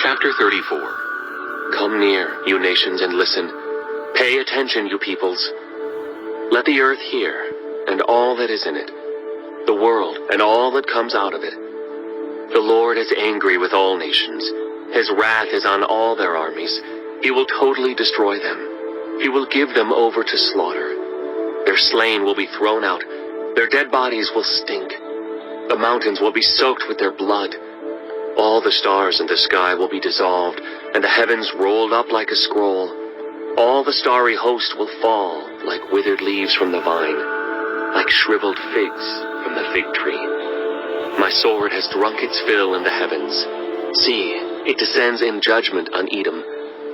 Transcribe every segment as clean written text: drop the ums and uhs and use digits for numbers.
Chapter 34. Come near, you nations, and listen. Pay attention, you peoples. Let the earth hear, and all that is in it, the world, and all that comes out of it. The Lord is angry with all nations. His wrath is on all their armies. He will totally destroy them. He will give them over to slaughter. Their slain will be thrown out. Their dead bodies will stink. The mountains will be soaked with their blood. All the stars in the sky will be dissolved, and the heavens rolled up like a scroll. All the starry host will fall like withered leaves from the vine, like shriveled figs from the fig tree. My sword has drunk its fill in the heavens. See, it descends in judgment on Edom,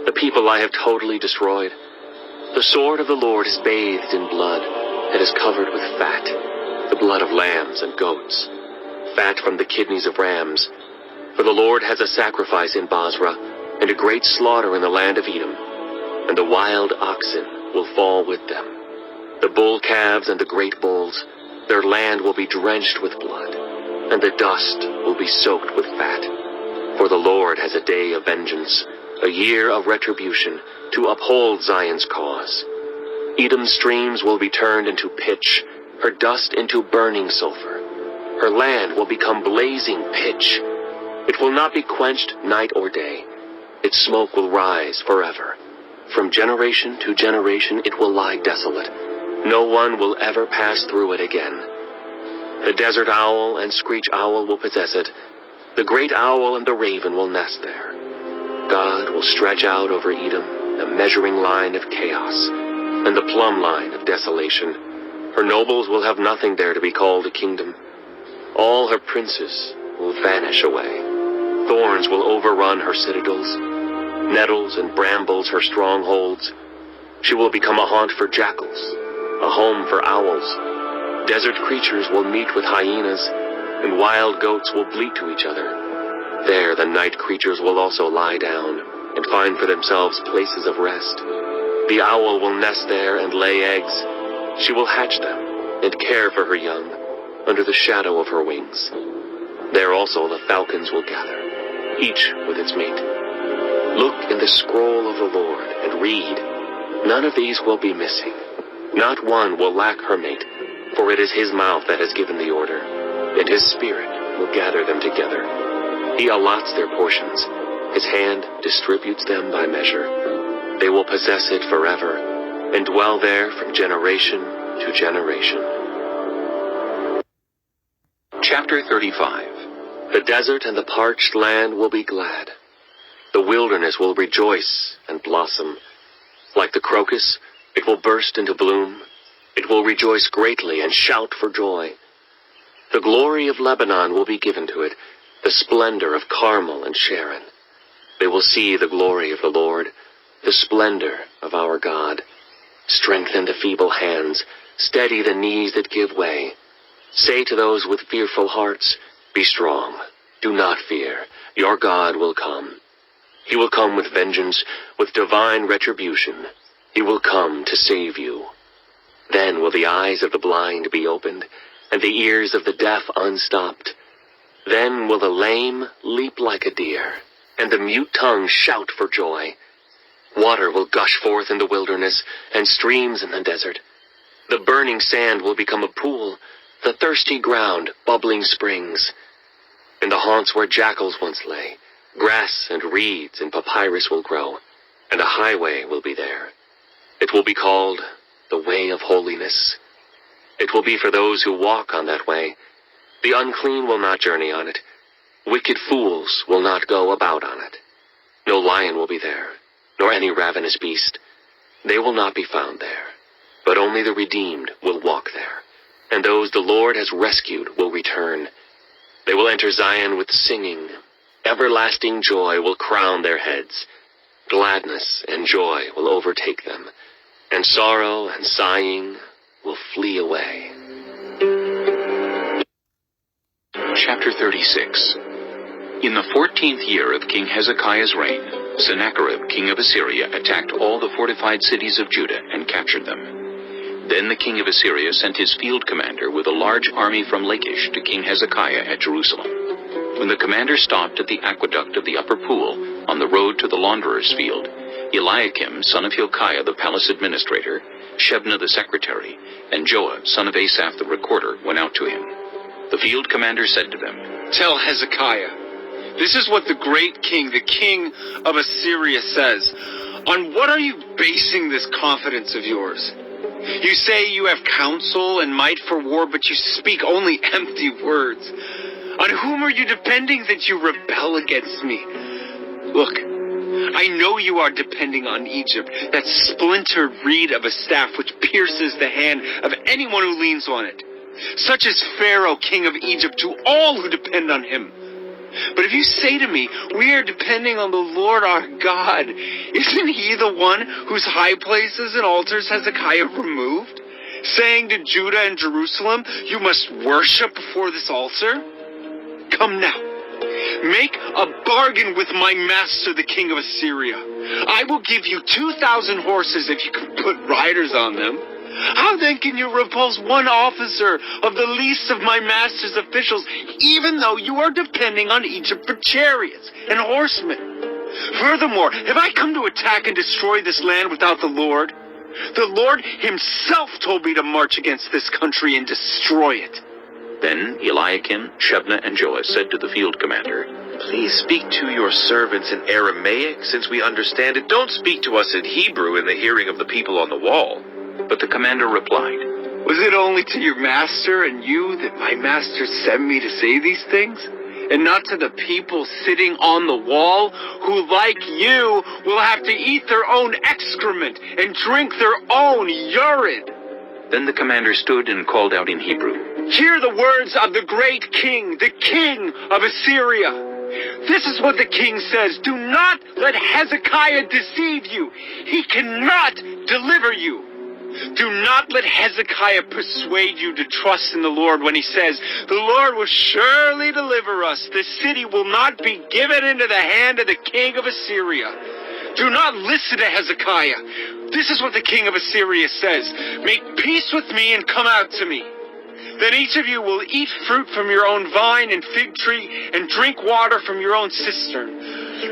the people I have totally destroyed. The sword of the Lord is bathed in blood, and is covered with fat, the blood of lambs and goats, fat from the kidneys of rams. For the Lord has a sacrifice in Basra, and a great slaughter in the land of Edom, and the wild oxen will fall with them. The bull calves and the great bulls, their land will be drenched with blood, and the dust will be soaked with fat. For the Lord has a day of vengeance, a year of retribution, to uphold Zion's cause. Edom's streams will be turned into pitch, her dust into burning sulfur. Her land will become blazing pitch. It will not be quenched night or day. Its smoke will rise forever. From generation to generation it will lie desolate. No one will ever pass through it again. The desert owl and screech owl will possess it. The great owl and the raven will nest there. God will stretch out over Edom the measuring line of chaos, and the plumb line of desolation. Her nobles will have nothing there to be called a kingdom. All her princes will vanish away. Thorns will overrun her citadels, nettles and brambles her strongholds. She will become a haunt for jackals, a home for owls. Desert creatures will meet with hyenas, and wild goats will bleat to each other. There the night creatures will also lie down and find for themselves places of rest. The owl will nest there and lay eggs. She will hatch them and care for her young under the shadow of her wings. There also the falcons will gather, each with its mate. Look in the scroll of the Lord and read. None of these will be missing. Not one will lack her mate, for it is his mouth that has given the order, and his spirit will gather them together. He allots their portions. His hand distributes them by measure. They will possess it forever, and dwell there from generation to generation. Chapter 35. The desert and the parched land will be glad. The wilderness will rejoice and blossom. Like the crocus, it will burst into bloom. It will rejoice greatly and shout for joy. The glory of Lebanon will be given to it, the splendor of Carmel and Sharon. They will see the glory of the Lord, the splendor of our God. Strengthen the feeble hands, steady the knees that give way. Say to those with fearful hearts, be strong, do not fear, your God will come. He will come with vengeance, with divine retribution. He will come to save you. Then will the eyes of the blind be opened, and the ears of the deaf unstopped. Then will the lame leap like a deer, and the mute tongue shout for joy. Water will gush forth in the wilderness, and streams in the desert. The burning sand will become a pool, the thirsty ground bubbling springs. In the haunts where jackals once lay, grass and reeds and papyrus will grow, and a highway will be there. It will be called the way of holiness. It will be for those who walk on that way. The unclean will not journey on it. Wicked fools will not go about on it. No lion will be there, nor any ravenous beast. They will not be found there, but only the redeemed will walk there, and those the Lord has rescued will return. They will enter Zion with singing. Everlasting joy will crown their heads. Gladness and joy will overtake them, and sorrow and sighing will flee away. Chapter 36. In the 14th year of King Hezekiah's reign, Sennacherib, king of Assyria, attacked all the fortified cities of Judah and captured them. Then the king of Assyria sent his field commander with a large army from Lachish to King Hezekiah at Jerusalem. When the commander stopped at the aqueduct of the upper pool on the road to the launderer's field, Eliakim, son of Hilkiah, the palace administrator, Shebna the secretary, and Joah, son of Asaph the recorder, went out to him. The field commander said to them, "Tell Hezekiah, this is what the great king, the king of Assyria, says. On what are you basing this confidence of yours? You say you have counsel and might for war, but you speak only empty words. On whom are you depending that you rebel against me? Look, I know you are depending on Egypt, that splintered reed of a staff which pierces the hand of anyone who leans on it. Such is Pharaoh, king of Egypt, to all who depend on him. But if you say to me, we are depending on the Lord our God, isn't he the one whose high places and altars Hezekiah removed, saying to Judah and Jerusalem, you must worship before this altar? Come now, make a bargain with my master, the king of Assyria. I will give you 2,000 horses if you can put riders on them. How then can you repulse one officer of the least of my master's officials, even though you are depending on Egypt for chariots and horsemen? Furthermore, have I come to attack and destroy this land without the Lord? The Lord himself told me to march against this country and destroy it." Then Eliakim, Shebna, and Joah said to the field commander, Please speak to your servants in Aramaic, since we understand it. Don't speak to us in Hebrew in the hearing of the people on the wall. But the commander replied, Was it only to your master and you that my master sent me to say these things? And not to the people sitting on the wall, who, like you, will have to eat their own excrement and drink their own urine? Then the commander stood and called out in Hebrew, Hear the words of the great king, the king of Assyria. This is what the king says. Do not let Hezekiah deceive you. He cannot deliver you. Do not let Hezekiah persuade you to trust in the Lord when he says, the Lord will surely deliver us. The city will not be given into the hand of the king of Assyria. Do not listen to Hezekiah. This is what the king of Assyria says. Make peace with me and come out to me. Then each of you will eat fruit from your own vine and fig tree and drink water from your own cistern,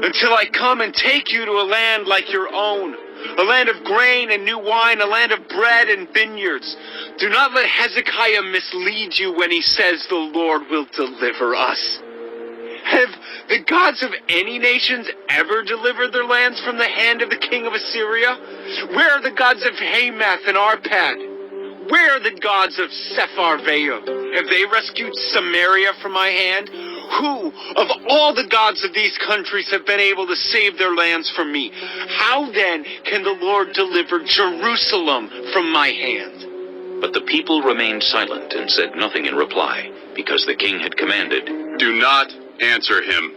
until I come and take you to a land like your own, a land of grain and new wine, a land of bread and vineyards. Do not let Hezekiah mislead you when he says the Lord will deliver us. Have the gods of any nations ever delivered their lands from the hand of the king of Assyria? Where are the gods of Hamath and Arpad? Where are the gods of Sepharvaim? Have they rescued Samaria from my hand? Who of all the gods of these countries have been able to save their lands from me? How then can the Lord deliver Jerusalem from my hand? But the people remained silent and said nothing in reply, because the king had commanded, Do not answer him.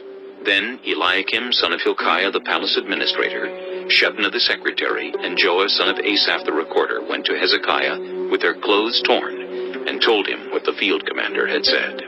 Then Eliakim, son of Hilkiah, the palace administrator, Shebna the secretary, and Joah, son of Asaph the recorder, went to Hezekiah with their clothes torn, and told him what the field commander had said.